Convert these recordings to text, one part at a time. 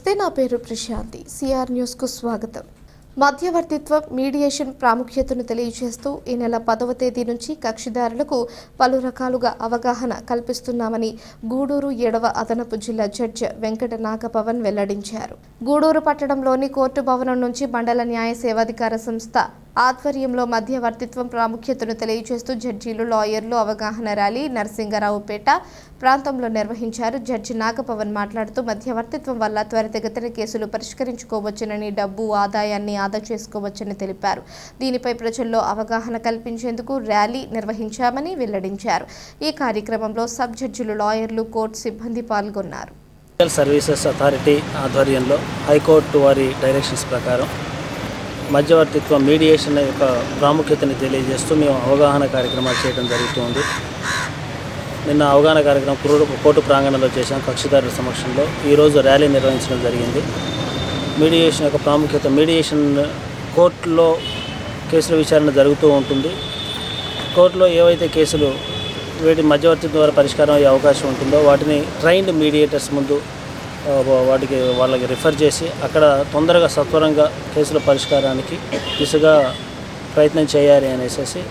నమస్తే, నా పేరు ప్రశాంతి. సిఆర్ న్యూస్కు స్వాగతం. మధ్యవర్తిత్వం, మీడియేషన్ ప్రాముఖ్యతను తెలియజేస్తూ ఈ నెల 10వ తేదీ నుంచి కక్షిదారులకు పలు రకాలుగా అవగాహన కల్పిస్తున్నామని గూడూరు 7వ అదనపు జిల్లా జడ్జి వెంకట నాగపవన్ వెల్లడించారు. గూడూరు పట్టణంలోని కోర్టు భవనం నుంచి మండల న్యాయ సేవాధికార సంస్థ ఆధ్వర్యంలో మధ్యవర్తిత్వం ప్రాముఖ్యతను తెలియజేస్తూ జడ్జీలు, లాయర్లు అవగాహన ర్యాలీ నరసింగరావుపేట ప్రాంతంలో నిర్వహించారు. జడ్జి నాగపవన్ మాట్లాడుతూ మధ్యవర్తిత్వం వల్ల త్వరితగతిన కేసులు పరిష్కరించుకోవచ్చునని, డబ్బు ఆదాయాన్ని ఆదా చేసుకోవచ్చని తెలిపారు. దీనిపై ప్రజల్లో అవగాహన కల్పించేందుకు ర్యాలీ నిర్వహించామని వెల్లడించారు. ఈ కార్యక్రమంలో సబ్ జడ్జిలు, లాయర్లు, కోర్టు సిబ్బంది పాల్గొన్నారు. లీగల్ సర్వీసెస్ అథారిటీ ఆధ్వర్యంలో హైకోర్టు వారి డైరెక్షన్స్ ప్రకారం మధ్యవర్తిత్వం, మీడియేషన్ యొక్క ప్రాముఖ్యతని తెలియజేస్తూ మేము అవగాహన కార్యక్రమాలు చేయడం జరుగుతుంది. నిన్న అవగాహన కార్యక్రమం కోర్టు ప్రాంగణంలో చేశాం. కక్షిదారుల సమక్షంలో ఈరోజు ర్యాలీ నిర్వహించడం జరిగింది. మీడియేషన్ యొక్క ప్రాముఖ్యత, మీడియేషన్ కోర్టులో కేసుల విచారణ జరుగుతూ ఉంటుంది. కోర్టులో ఏవైతే కేసులు వీటి మధ్యవర్తిత్వం ద్వారా పరిష్కారం అయ్యే అవకాశం ఉంటుందో వాటిని ట్రైన్డ్ మీడియేటర్స్ ముందు వాళ్ళకి రిఫర్ చేసి అక్కడ తొందరగా సత్వరంగా కేసుల పరిష్కారానికి దిశగా ప్రయత్నం చేయాలి అనేసి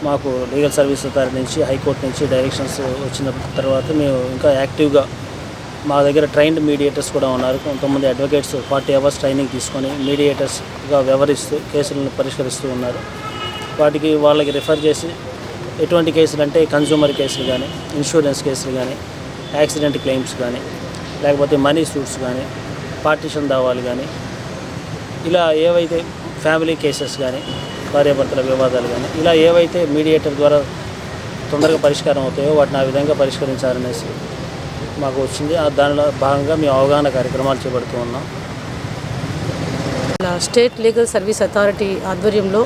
మాకు లీగల్ సర్వీస్ అథారిటీ నుంచి, హైకోర్టు నుంచి డైరెక్షన్స్ వచ్చిన తర్వాత మేము ఇంకా యాక్టివ్గా మా దగ్గర ట్రైన్డ్ మీడియేటర్స్ కూడా ఉన్నారు. కొంతమంది అడ్వకేట్స్ 40 hours ట్రైనింగ్ తీసుకొని మీడియేటర్స్గా వ్యవహరిస్తూ కేసులను పరిష్కరిస్తూ ఉన్నారు. వాటికి వాళ్ళకి రిఫర్ చేసి ఎటువంటి కేసులు అంటే కన్జ్యూమర్ కేసులు కానీ, ఇన్సూరెన్స్ కేసులు కానీ, యాక్సిడెంట్ క్లెయిమ్స్ కానీ, లేకపోతే మనీ సూట్స్ కానీ, పార్టీషన్ దావాలు కానీ, ఇలా ఏవైతే ఫ్యామిలీ కేసెస్ కానీ, భార్యాభర్తల వివాదాలు కానీ, ఇలా ఏవైతే మీడియేటర్ ద్వారా తొందరగా పరిష్కారం అవుతాయో వాటిని ఆ విధంగా పరిష్కరించాలనేసి మాకు వచ్చింది. దానిలో భాగంగా మేము అవగాహన కార్యక్రమాలు చేపడుతూ ఉన్నాం. స్టేట్ లీగల్ సర్వీస్ అథారిటీ ఆధ్వర్యంలో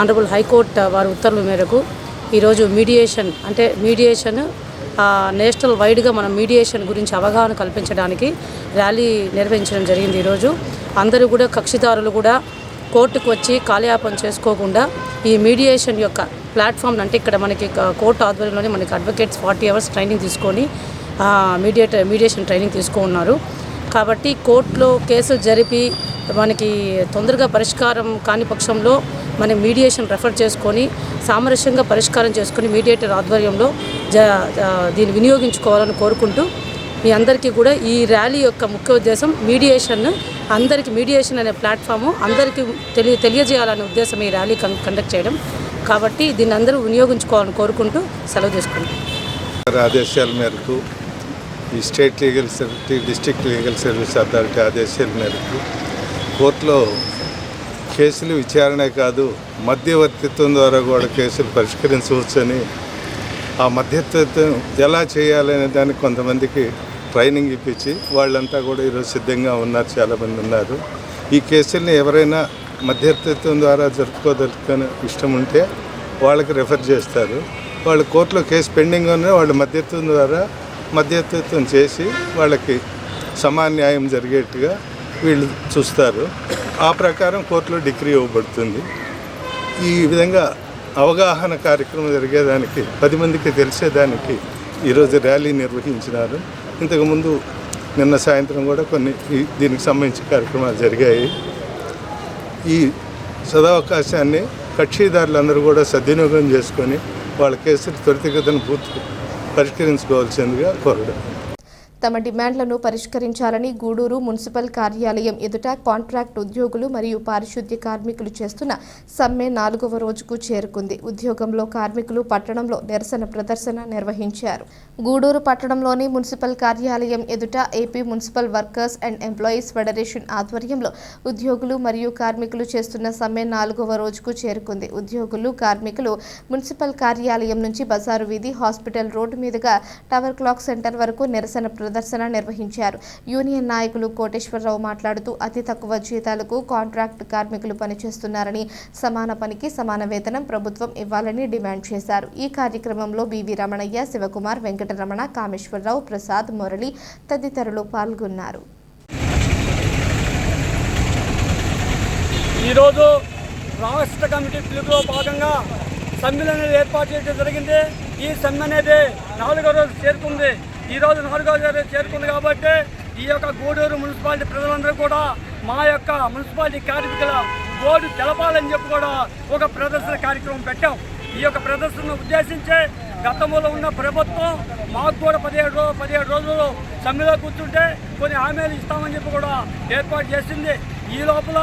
ఆనరబుల్ హైకోర్టు వారి ఉత్తర్వుల మేరకు ఈరోజు మీడియేషన్ నేషనల్ వైడ్గా మనం మీడియేషన్ గురించి అవగాహన కల్పించడానికి ర్యాలీ నిర్వహించడం జరిగింది. ఈరోజు అందరూ కూడా కక్షిదారులు కూడా కోర్టుకు వచ్చి కాలయాపన చేసుకోకుండా ఈ మీడియేషన్ యొక్క ప్లాట్ఫామ్, అంటే ఇక్కడ మనకి కోర్టు ఆధ్వర్యంలోనే మనకి అడ్వకేట్స్ 40 hours ట్రైనింగ్ తీసుకొని మీడియేషన్ ట్రైనింగ్ తీసుకున్నారు. కాబట్టి కోర్టులో కేసులు జరిపి మనకి తొందరగా పరిష్కారం కాని పక్షంలో మనం మీడియేషన్ రెఫర్ చేసుకొని సామరస్యంగా పరిష్కారం చేసుకొని మీడియేటర్ ఆధ్వర్యంలో దీన్ని వినియోగించుకోవాలని కోరుకుంటూ మీ అందరికీ కూడా ఈ ర్యాలీ యొక్క ముఖ్య ఉద్దేశం అందరికీ మీడియేషన్ అనే ప్లాట్ఫాము అందరికీ తెలియజేయాలనే ఉద్దేశం ఈ ర్యాలీ కండక్ట్ చేయడం. కాబట్టి దీన్ని అందరూ వినియోగించుకోవాలని కోరుకుంటూ సెలవు తీసుకుంటాం. ఆదేశాల మేరకు ఈ state legal district legal service authority ఆదేశాల మేరకు కోర్టులో కేసులు విచారణే కాదు, మధ్యవర్తిత్వం ద్వారా కూడా కేసులు పరిష్కరించవచ్చని, ఆ మధ్యవర్తిత్వం ఎలా చేయాలనే దానికి కొంతమందికి ట్రైనింగ్ ఇప్పించి వాళ్ళంతా కూడా ఈరోజు సిద్ధంగా ఉన్నారు. చాలామంది ఉన్నారు. ఈ కేసుల్ని ఎవరైనా మధ్యవర్తిత్వం ద్వారా జరుపుకోదలుచుకొని ఇష్టం ఉంటే వాళ్ళకి రెఫర్ చేస్తారు. వాళ్ళు కోర్టులో కేసు పెండింగ్ ఉన్న వాళ్ళు మధ్యవర్తిత్వం చేసి వాళ్ళకి సమాన న్యాయం జరిగేట్టుగా వీళ్ళు చూస్తారు. ఆ ప్రకారం కోర్టులో డిగ్రీ ఇవ్వబడుతుంది. ఈ విధంగా అవగాహన కార్యక్రమం జరిగేదానికి, 10 మందికి తెలిసేదానికి ఈరోజు ర్యాలీ నిర్వహించినారు. ఇంతకుముందు నిన్న సాయంత్రం కూడా కొన్ని దీనికి సంబంధించిన కార్యక్రమాలు జరిగాయి. ఈ సదవకాశాన్ని కక్షిదారులందరూ కూడా సద్వినియోగం చేసుకొని వాళ్ళ కేసులు త్వరితగతిన పరిష్కరించుకోవాల్సిందిగా కోరడం. తమ డిమాండ్లను పరిష్కరించాలని గూడూరు మున్సిపల్ కార్యాలయం ఎదుట కాంట్రాక్ట్ ఉద్యోగులు మరియు పారిశుద్ధ్య కార్మికులు చేస్తున్న సమ్మె 4వ రోజుకు చేరుకుంది. ఉద్యోగంలో కార్మికులు పట్టణంలో నిరసన ప్రదర్శన నిర్వహించారు. గూడూరు పట్టణంలోని మున్సిపల్ కార్యాలయం ఎదుట AP municipal workers and employees federation ఆధ్వర్యంలో ఉద్యోగులు మరియు కార్మికులు చేస్తున్న సమ్మె 4వ రోజుకు చేరుకుంది. ఉద్యోగులు, కార్మికులు మున్సిపల్ కార్యాలయం నుంచి బజారు వీధి, హాస్పిటల్ రోడ్డు మీదుగా టవర్ క్లాక్ సెంటర్ వరకు నిరసన ప్రదర్శన నిర్వహించారు. యూనియన్ నాయకులు కోటేశ్వరరావు మాట్లాడుతూ అతి తక్కువ జీతాలకు కాంట్రాక్ట్ కార్మికులు పనిచేస్తున్నారని, సమాన పనికి సమాన వేతనం ప్రభుత్వం ఇవ్వాలని డిమాండ్ చేశారు. ఈ కార్యక్రమంలో బివి రమణయ్య, శివకుమార్, వెంకటరమణ, కామేశ్వరరావు, ప్రసాద్, మురళి తదితరులు పాల్గొన్నారు. ఈరోజు రాష్ట్ర కమిటీ పిలుపులో భాగంగా సమ్మె అనేది ఏర్పాటు చేయడం జరిగింది. ఈ సమ్మె అనేది 4వ రోజు చేరుకుంది. ఈరోజు 4వ రోజు చేరుకుంది కాబట్టి ఈ యొక్క గూడూరు మున్సిపాలిటీ ప్రజలందరూ కూడా మా యొక్క మున్సిపాలిటీ కార్మికుల బోర్డు తెలపాలని చెప్పి కూడా ఒక ప్రదర్శన కార్యక్రమం పెట్టాం. ఈ యొక్క ప్రదర్శనను ఉద్దేశించే గతంలో ఉన్న ప్రభుత్వం మాకు కూడా 17 రోజులు సమ్మెలో కూర్చుంటే కొన్ని హామీలు ఇస్తామని చెప్పి కూడా ఏర్పాటు చేసింది. ఈ లోపల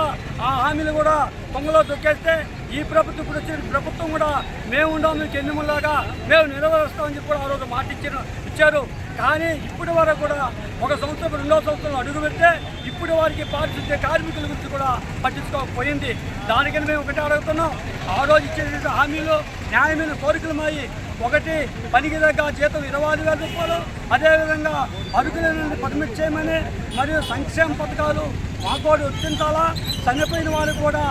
ఆ హామీలు కూడా పొంగలో తొక్కేస్తే ఈ ప్రభుత్వం ఇప్పుడు వచ్చిన ప్రభుత్వం కూడా మేము ఉండాం మీకు ఎన్నిములాగా మేము నెరవేరుస్తామని చెప్పి కూడా ఆ రోజు మాట ఇచ్చారు. కానీ ఇప్పటి వరకు కూడా 1 సంవత్సరం 2వ సంవత్సరంలో అడుగు పెడితే ఇప్పుడు వారికి పారిశుద్ధ్య కార్మికుల గురించి కూడా పట్టించుకోకపోయింది. దానికని మేము ఒకటి అడుగుతున్నాం. ఆ రోజు ఇచ్చేటువంటి హామీలు న్యాయమైన కోరికలు మాయి. ఒకటి, పనికి తగ్గ జీతం 25,000 రూపాయలు, అదేవిధంగా అర్హులైన పర్మిట్ చేయమని, మరియు సంక్షేమ పథకాలు మాకు కూడా వర్తించాలా, చనిపోయిన వారికి కూడా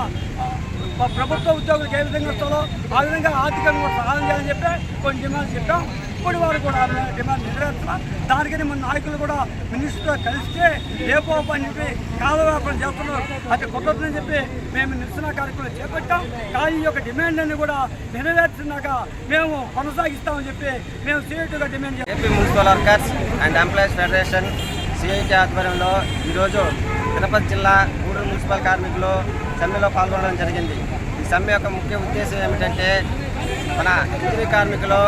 ప్రభుత్వ ఉద్యోగులకు ఏ విధంగా వస్తారో ఆ విధంగా ఆర్థికంగా సహాయం చేయాలని చెప్పి కొన్ని డిమాండ్స్ చెప్పాం. ఇప్పుడు వారు కూడా డిమాండ్ నెరవేర్చాలి. దానికని మన నాయకులు కూడా మినిస్టర్తో కలిస్తే రేపో అని చెప్పి కాలవ్యాపారం చేస్తున్నారు. అది కుదరదని చెప్పి మేము నిరసన కార్యక్రమం చేపట్టాం. కానీ ఈ యొక్క డిమాండ్ అన్ని కూడా నెరవేర్చినాక మేము కొనసాగిస్తామని చెప్పి మేము సీరియస్గా డిమాండ్ చేస్తాం. AP municipal workers and employees federation CIT ఆధ్వర్యంలో ఈరోజు తిరుపతి జిల్లా గూడూరు మున్సిపల్ కార్మికులు సమ్మెలో పాల్గొనడం జరిగింది. ఈ సమ్మె యొక్క ముఖ్య ఉద్దేశం ఏమిటంటే మన ఇంజనీరింగ్ కార్మికులు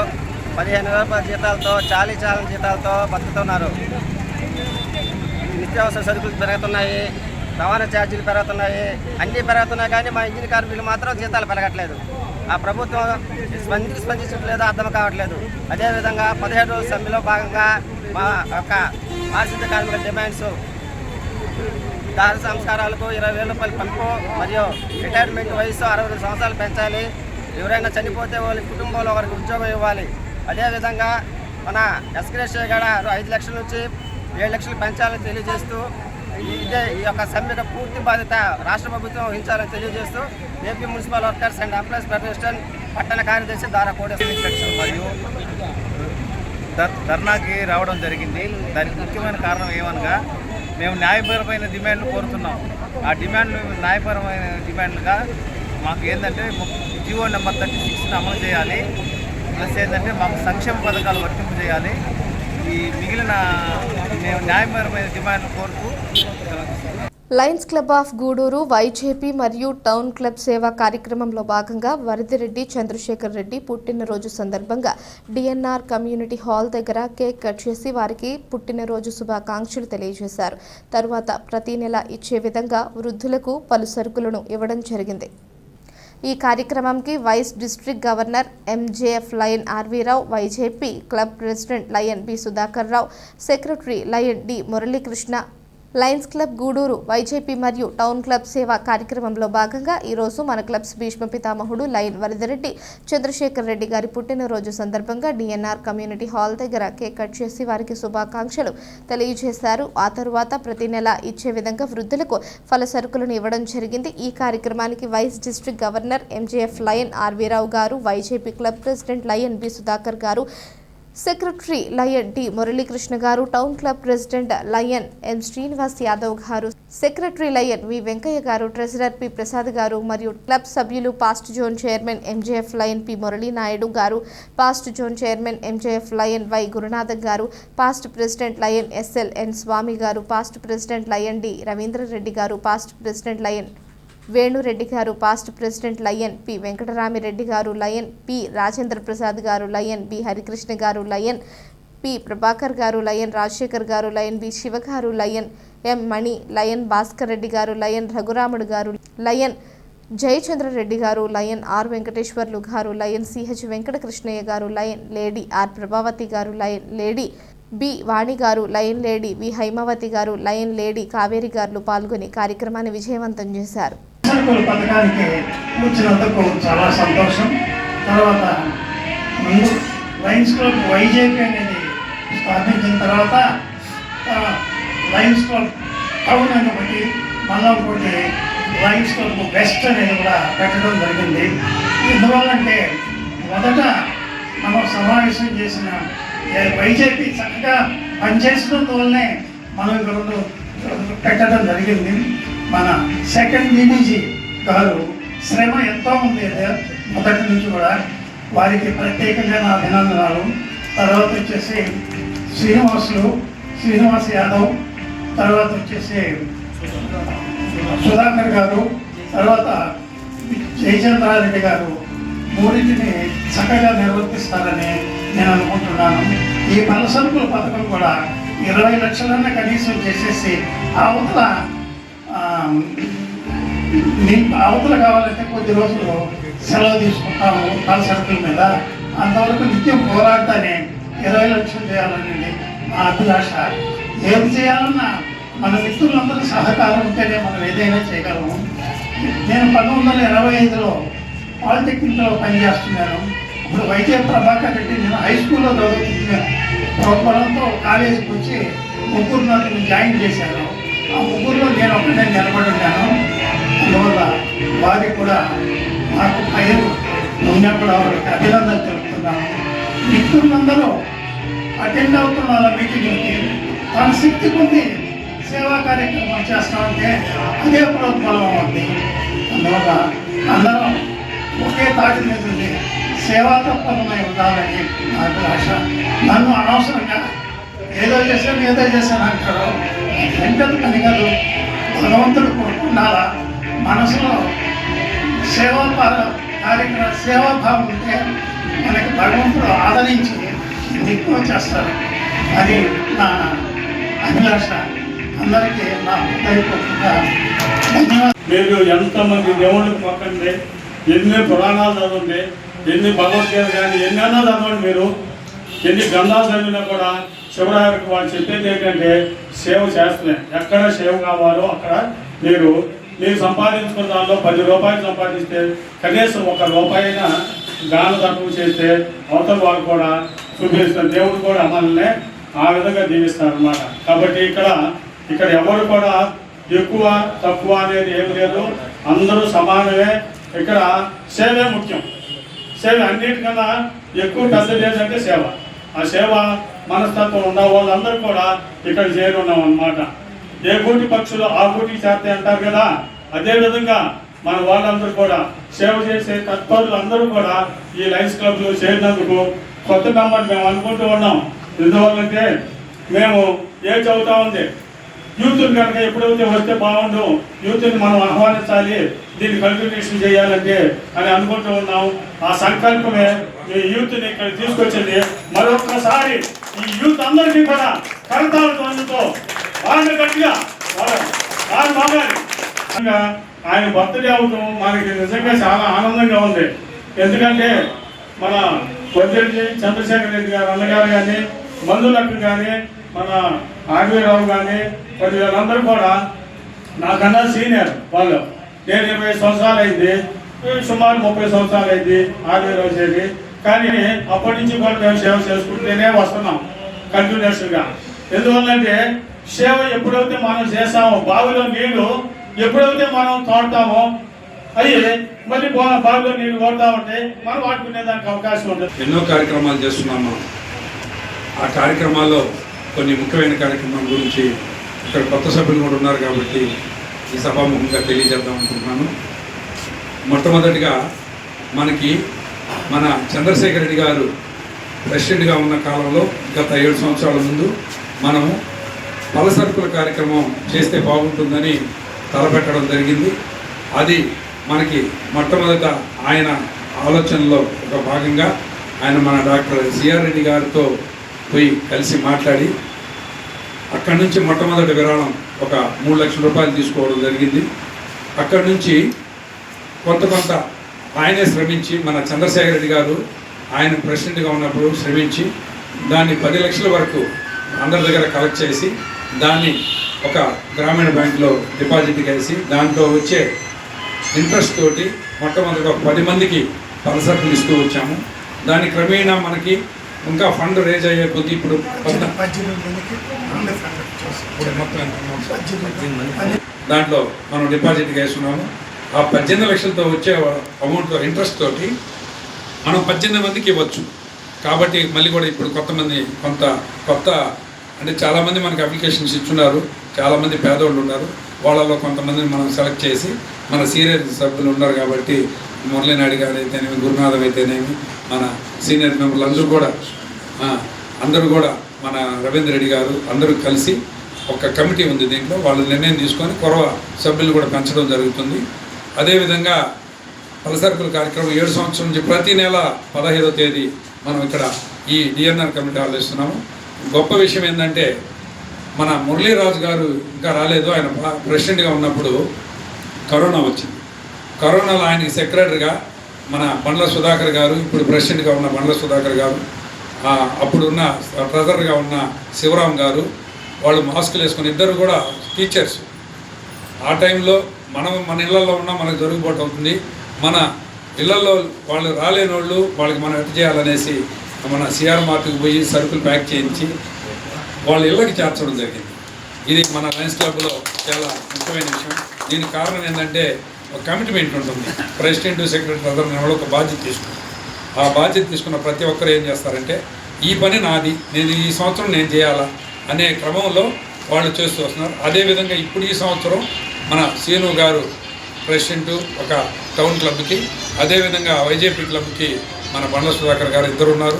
15,000 రూపాయల జీతాలతో చాలీ జీతాలతో బతుకుతున్నారు. నిత్యావసర సరుకులు పెరుగుతున్నాయి, రవాణా ఛార్జీలు పెరుగుతున్నాయి, అన్నీ పెరుగుతున్నాయి. కానీ మా ఇంజనీరింగ్ కార్మికులు మాత్రం జీతాలు పెరగట్లేదు. ఆ ప్రభుత్వం స్పందించట్లేదు, అర్థం కావట్లేదు. అదేవిధంగా 17 రోజుల సమ్మెలో భాగంగా మా యొక్క పారిశుద్ధ్య కార్మికుల డిమాండ్స్ దార సంస్కారాలకు 20,000 రూపాయలు పెంపు, మరియు రిటైర్మెంట్ వయసు 62 సంవత్సరాలు పెంచాలి. ఎవరైనా చనిపోతే వాళ్ళ కుటుంబంలో ఒకరికి ఉద్యోగం ఇవ్వాలి. అదేవిధంగా మన ఎస్క్రేషియా కూడా 5 లక్షల నుంచి 7 లక్షలు పెంచాలని తెలియజేస్తూ ఈ యొక్క సమ్మెకు పూర్తి బాధ్యత రాష్ట్ర ప్రభుత్వం వహించాలని తెలియజేస్తూ AP municipal workers and employees federation పట్టణ కార్యదర్శి దారా కోటేశ్వర సెక్షన్ మరియు ధర్నాకి రావడం జరిగింది. దానికి ముఖ్యమైన కారణం ఏమనగా మేము న్యాయపరమైన డిమాండ్లు కోరుతున్నాం. ఆ డిమాండ్లు న్యాయపరమైన డిమాండ్లుగా మాకు ఏంటంటే జీవో నెంబర్ 36ని అమలు చేయాలి. ప్లస్ ఏంటంటే మాకు సంక్షేమ పథకాలు వర్తింపు చేయాలి. ఈ మిగిలిన మేము న్యాయపరమైన డిమాండ్లు కోరుతూ Lions Club of Gudur YJP మరియు టౌన్ క్లబ్ సేవా కార్యక్రమంలో భాగంగా వరదిరెడ్డి చంద్రశేఖర్ రెడ్డి పుట్టినరోజు సందర్భంగా డిఎన్ఆర్ కమ్యూనిటీ హాల్ దగ్గర కేక్ కట్ చేసి వారికి పుట్టినరోజు శుభాకాంక్షలు తెలియజేశారు. తరువాత ప్రతి నెల ఇచ్చే విధంగా వృద్ధులకు పలు సరుకులను ఇవ్వడం జరిగింది. ఈ కార్యక్రమంకి vice district governor MJF lion R V Rao, YJP club president lion B Sudhakar Rao, secretary lion D Muralikrishna, lions club Gudur, YJP మరియు టౌన్ క్లబ్ సేవా కార్యక్రమంలో భాగంగా ఈరోజు మన క్లబ్స్ భీష్మ పితామహుడు లయన్ వరదరెడ్డి చంద్రశేఖర్ రెడ్డి గారి పుట్టినరోజు సందర్భంగా డిఎన్ఆర్ కమ్యూనిటీ హాల్ దగ్గర కేక్ కట్ చేసి వారికి శుభాకాంక్షలు తెలియజేశారు. ఆ తరువాత ప్రతి నెల ఇచ్చే విధంగా వృద్ధులకు ఫల సరుకులను ఇవ్వడం జరిగింది. ఈ కార్యక్రమానికి vice district governor MJF lion R V Rao garu, YJP club president lion B Sudhakar garu, secretary lion T Muralikrishna garu, town club president lion M Srinivas Yadav garu, secretary lion వి వెంకయ్య గారు, ట్రెజరర్ పి ప్రసాద్ గారు మరియు క్లబ్ సభ్యులు past zone chairman MJF lion P Murali Naidu garu, past zone chairman MJF lion Y Gurunath garu, past president lion SL N Swamy garu, past president lion D Ravindra Reddy garu, past president lion Venu Reddy garu, past president lion P Venkatarami Reddy garu, lion P Rajendra Prasad గారు, lion B Harikrishna గారు, lion P Prabhakar గారు, lion Rajasekhar గారు, lion B Shiva గారు, lion ఎం మణి, lion Bhaskar Reddy గారు, lion రఘురాముడు గారు, lion Jayachandra Reddy గారు, lion are Venkateswarlu గారు, lion CH Venkatakrishnaiah గారు, లయన్ లేడీ ఆర్ ప్రభావతి గారు, లయన్ లేడీ బి వాణి గారు, లయన్ లేడీ వి హైమావతి గారు, లయన్ లేడీ కావేరి గారు పాల్గొని కార్యక్రమాన్ని విజయవంతం చేశారు. పథకానికి వచ్చినందుకు చాలా సంతోషం. తర్వాత ముందు లయన్స్ క్లబ్ వైజేపీ అనేది స్థాపించిన తర్వాత లయన్స్ క్లబ్ టౌన్ అని ఒకటి, మళ్ళా ఒకటి లయన్స్ క్లబ్ వెస్ట్ అనేది కూడా పెట్టడం జరిగింది. ఎందువల్లంటే మొదట మనం సమావేశం చేసిన వైజేపీ చక్కగా పనిచేసినందువల్లనే మనం రెండు పెట్టడం జరిగింది. మన సెకండ్ డీడీజీ గారు శ్రమ ఎంతో ఉంది మొదటి నుంచి కూడా, వారికి ప్రత్యేకంగా నా అభినందనాలు. తర్వాత వచ్చేసి శ్రీనివాస్ యాదవ్, తర్వాత వచ్చేసి సుధాకర్ గారు, తర్వాత జయచంద్రారెడ్డి గారు మూడింటిని చక్కగా నిర్వర్తిస్తారని నేను అనుకుంటున్నాను. ఈ పలసరుకుల పథకం కూడా 20 లక్షలన్నా కనీసం చేసేసి అవతల కావాలంటే కొద్ది రోజులు సెలవు తీసుకుంటాము పలసరుకుల మీద. అంతవరకు నిత్యం పోరాడతానే 20 లక్షలు చేయాలనేది నా అభిలాష. ఏది చేయాలన్నా మన మిత్రులందరూ సహకారం ఉంటేనే మనం ఏదైనా చేయగలము. నేను 1985లో పాలిటెక్నిక్లో పనిచేస్తున్నాను. ఇప్పుడు వైద్య ప్రభాకర్ రెడ్డి నేను హై స్కూల్లో చదువుతున్నాను. ప్రోత్బలంతో కాలేజీకి వచ్చి 3 నన్ను జాయిన్ చేశాను. ఆ 3లో నేను ఒకటే నిలబడి ఉన్నాను. అందువల్ల వారికి కూడా నాకు పైరు ఉన్నప్పుడు వారికి అభినందనలు తెలుపుతున్నాను. మిత్రులందరూ అటెండ్ అవుతున్న వాళ్ళ మీటింగ్కి తన శక్తి కొద్ది సేవా కార్యక్రమం చేస్తామంటే అదే ప్రోత్బలం అవుతుంది. అందువల్ల అందరం ఒకే తాటి మీద ఉంది సేవా తత్పరమై ఉండాలని నా అభిలాష. నన్ను అనవసరంగా ఏదో చేశాను అంటారు. వెంటనే పని కాదు, భగవంతుడు కోరుకున్నారా మనసులో సేవాభావం ఉంటే మనకి భగవంతుడు ఆదరించి ఎక్కువ చేస్తారు. అది నా అభిలాష. అందరికీ నా హృదయపూర్వకంగా ధన్యవాదాలు. మీరు ఎంతమంది దేవుళ్ళకి మొక్కండి, ఎన్ని పురాణాలు చదవండి, ఎన్ని భగవద్గీత కానీ ఎన్నైనా చదవండి, మీరు ఎన్ని గ్రంథాలు చదివినా కూడా శివరాయకు వాళ్ళు చెప్పేది ఏంటంటే సేవ చేస్తున్నాయి. ఎక్కడ సేవ కావాలో అక్కడ మీరు సంపాదించుకున్న దానిలో 10 రూపాయలు సంపాదిస్తే కనీసం 1 రూపాయైనా దాన ధర్మం చేస్తే అవతల వాళ్ళు కూడా చూపిస్తారు. దేవుడు కూడా మనల్ని ఆ విధంగా దీవిస్తారు అన్నమాట. కాబట్టి ఇక్కడ ఎవరు కూడా ఎక్కువ తక్కువ అనేది ఏమి లేదు, అందరూ సమానమే. ఇక్కడ సేవే ముఖ్యం. సేవ అన్నిటికన్నా ఎక్కువ పెద్దది ఏంటంటే సేవ. ఆ సేవ మనస్తత్వం ఉన్న వాళ్ళందరూ కూడా ఇక్కడ చేరున్నాం అన్నమాట. ఏ గూటి పక్షులు ఆ గూటికి చేస్తాయి అంటారు కదా, అదేవిధంగా మన వాళ్ళందరూ కూడా సేవ చేసే తత్పరులు అందరూ కూడా ఈ లయన్స్ క్లబ్లో చేరినందుకు కొత్త మెంబర్ మేము అనుకుంటూ ఉన్నాం. ఎందువల్లంటే మేము ఏం చదువుతా ఉంది, యూత్ని కనుక ఎప్పుడైతే వస్తే బాగుండు, యూత్ని మనం ఆహ్వానించాలి, దీన్ని కల్టివేషన్ చేయాలంటే అని అనుకుంటూ ఉన్నాం. ఆ సంకల్పమే ఈ యూత్ని ఇక్కడ తీసుకొచ్చింది. మరొకసారి ఈ యూత్ అందరికీ కూడా కరతాళ ధ్వనులతో బాగా గట్టిగా ఆయన బర్త్డే అవటం మనకి నిజంగా చాలా ఆనందంగా ఉంది. ఎందుకంటే మన కొద్దిరెడ్డి చంద్రశేఖర్ రెడ్డి గారు అన్నగారు కానీ, మందులకు కానీ, మన ఆర్వీరావు కానీ వీళ్ళందరూ కూడా నాకన్నా సీనియర్ వాళ్ళు. నేను 20 సంవత్సరాలు అయింది, సుమారు 30 సంవత్సరాలు అయింది ఆర్వీరావు చేరి. కానీ అప్పటి నుంచి కూడా మేము సేవ చేసుకుంటూనే వస్తున్నాం కంటిన్యూస్గా. ఎందువల్లంటే సేవ ఎప్పుడైతే మనం చేస్తామో, బావిలో నీళ్లు ఎప్పుడైతే మనం తోడతామో అవి మళ్ళీ బావిలో నీళ్లు కొడతా ఉంటే మనం వాడుకునేదానికి అవకాశం ఉంటుంది. ఎన్నో కార్యక్రమాలు చేస్తున్నాం మనం. ఆ కార్యక్రమాల్లో కొన్ని ముఖ్యమైన కార్యక్రమాల గురించి ఇక్కడ కొత్త సభ్యులు కూడా ఉన్నారు కాబట్టి ఈ సభాముఖంగా తెలియజేద్దాం అనుకుంటున్నాను. మొట్టమొదటిగా మనకి మన చంద్రశేఖర్ రెడ్డి గారు ప్రెసిడెంట్గా ఉన్న కాలంలో గత 7 సంవత్సరాల ముందు మనము పలసరుకుల కార్యక్రమం చేస్తే బాగుంటుందని తలపెట్టడం జరిగింది. అది మనకి మొట్టమొదట ఆయన ఆలోచనలో ఒక భాగంగా ఆయన మన డాక్టర్ సిఆర్ రెడ్డి గారితో పోయి కలిసి మాట్లాడి అక్కడి నుంచి మొట్టమొదటి విరాళం ఒక 3 లక్షల రూపాయలు తీసుకోవడం జరిగింది. అక్కడి నుంచి కొంత ఆయనే శ్రమించి, మన చంద్రశేఖర్ రెడ్డి గారు ఆయన ప్రెసిడెంట్గా ఉన్నప్పుడు శ్రమించి దాన్ని 10 లక్షల వరకు అందరి దగ్గర కలెక్ట్ చేసి దాన్ని ఒక గ్రామీణ బ్యాంకులో డిపాజిట్ చేసి దాంట్లో వచ్చే ఇంట్రెస్ట్ తోటి మొట్టమొదటి ఒక 10 మందికి పలసరుకులు ఇస్తూ వచ్చాము. దాని క్రమేణా మనకి ఇంకా ఫండ్ రేజ్ అయ్యే కొద్ది ఇప్పుడు దాంట్లో మనం డిపాజిట్ వేస్తున్నాము. ఆ 18 లక్షలతో వచ్చే అమౌంట్ ఇంట్రెస్ట్ తోటి మనం 18 మందికి ఇవ్వచ్చు. కాబట్టి మళ్ళీ కూడా ఇప్పుడు కొత్త అంటే చాలామంది మనకి అప్లికేషన్స్ ఇచ్చున్నారు, చాలామంది పేదవాళ్ళు ఉన్నారు. వాళ్ళలో కొంతమందిని మనం సెలెక్ట్ చేసి మన సీనియర్ సభ్యులు ఉన్నారు కాబట్టి మురళీనాయుడు గారు అయితేనేమి, గురునాథం అయితేనేమి, మన సీనియర్ మెంబర్లు అందరూ కూడా మన రవీంద్ర రెడ్డి గారు అందరూ కలిసి ఒక కమిటీ ఉంది దీంట్లో, వాళ్ళు నిర్ణయం తీసుకొని కొరవ సభ్యులు కూడా పెంచడం జరుగుతుంది. అదేవిధంగా పలసరుకుల కార్యక్రమం 7 సంవత్సరం నుంచి ప్రతి నెల 15వ తేదీ మనం ఇక్కడ ఈ డిఎన్ఆర్ కమిటీ హాల్లో ఇస్తున్నాము. గొప్ప విషయం ఏంటంటే మన మురళీరాజు గారు ఇంకా రాలేదు. ఆయన ప్రెసిడెంట్గా ఉన్నప్పుడు కరోనా వచ్చింది. కరోనాలో ఆయనకి సెక్రటరీగా మన బండ్ల సుధాకర్ గారు, ఇప్పుడు ప్రెసిడెంట్గా ఉన్న బండ్ల సుధాకర్ గారు, అప్పుడున్న ట్రెజరర్గా ఉన్న శివరాం గారు, వాళ్ళు మాస్కులు వేసుకుని, ఇద్దరు కూడా టీచర్స్. ఆ టైంలో మన ఇళ్లలో ఉన్నా మనకు జరుగుబాటు అవుతుంది. మన ఇళ్లలో వాళ్ళు రాలేని వాళ్ళు వాళ్ళకి మనం ఎట్ట చేయాలనేసి మన సిఆర్ మార్ట్కి పోయి సరుకులు ప్యాక్ చేయించి వాళ్ళ ఇళ్ళకి చేర్చడం జరిగింది. ఇది మన లయన్స్ క్లబ్లో చాలా ముఖ్యమైన విషయం. దీనికి కారణం ఏంటంటే ఒక కమిట్మెంట్ ఉంటుంది. ప్రెసిడెంట్, సెక్రటరీ ట్రెజరర్ ఎవరో ఒక బాధ్యత తీసుకుంటారు. ఆ బాధ్యత తీసుకున్న ప్రతి ఒక్కరు ఏం చేస్తారంటే ఈ పని నాది, నేను ఈ సంవత్సరం నేను చేయాలా అనే క్రమంలో వాళ్ళు చేస్తూ వస్తున్నారు. అదేవిధంగా ఇప్పుడు ఈ సంవత్సరం మన సీను గారు ప్రెసిడెంట్ ఒక టౌన్ క్లబ్కి, అదేవిధంగా వైజేపీ క్లబ్కి మన బండ్ల సుధాకర్ గారు ఇద్దరు ఉన్నారు.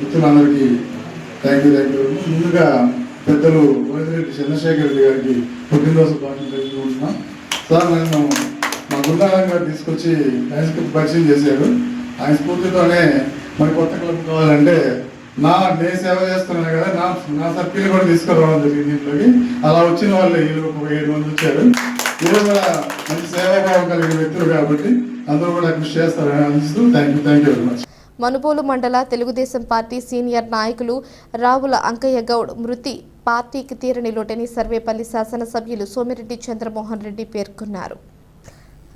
మిత్రులందరికీ థ్యాంక్ యూ. ముందుగా పెద్దలు వైద్యురెడ్డి చంద్రశేఖర్ రెడ్డి గారికి పుట్టినరోజు భాషను తెలుసుకుంటున్నాం. సార్, నన్ను మా గుండారాం గారు తీసుకొచ్చి లయన్స్ క్లబ్ పరిచయం చేశారు. ఆయన స్ఫూర్తితోనే మరి కొత్త క్లబ్ కావాలంటే నేను సేవ చేస్తున్నాను కదా, నా సర్కిల్ కూడా తీసుకురావడం జరిగింది దీంట్లోకి. అలా వచ్చిన వాళ్ళు ఒక 7 మంది వచ్చారు. వీళ్ళు కూడా మంచి సేవాభావం కలిగిన వ్యక్తులు కాబట్టి అందరూ కూడా కృషి చేస్తారని అందిస్తూ thank you very much. Manubolu మండల తెలుగుదేశం పార్టీ సీనియర్ నాయకులు రావుల అంకయ్య గౌడ్ మృతి పార్టీకి తీరని లోటని సర్వేపల్లి శాసనసభ్యులు సోమిరెడ్డి చంద్రమోహన్ రెడ్డి పేర్కొన్నారు.